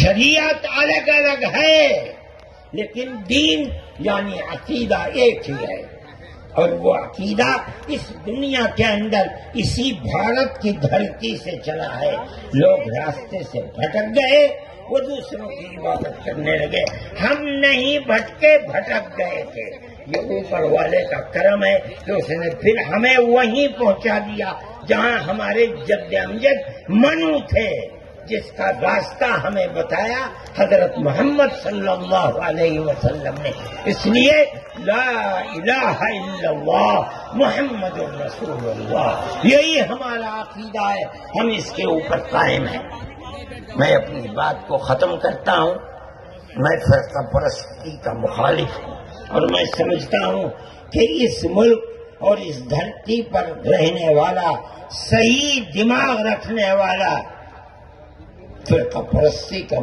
شریعت الگ الگ ہے لیکن دین یعنی عقیدہ ایک ہی ہے، اور وہ عقیدہ اس دنیا کے اندر اسی بھارت کی دھرتی سے چلا ہے۔ لوگ راستے سے بھٹک گئے، وہ دوسروں کی عبادت کرنے لگے، ہم نہیں بھٹکے، بھٹک گئے تھے۔ یہ اوپر والے کا کرم ہے کہ اس نے پھر ہمیں وہیں پہنچا دیا جہاں ہمارے جد امجد منو تھے، جس کا راستہ ہمیں بتایا حضرت محمد صلی اللہ علیہ وسلم نے۔ اس لیے لا الہ الا اللہ محمد الرسول اللہ، یہی ہمارا عقیدہ ہے، ہم اس کے اوپر قائم ہیں۔ میں اپنی بات کو ختم کرتا ہوں۔ میں فرقہ پرستی کا مخالف ہوں، اور میں سمجھتا ہوں کہ اس ملک اور اس دھرتی پر رہنے والا، صحیح دماغ رکھنے والا فرقہ پرستی کا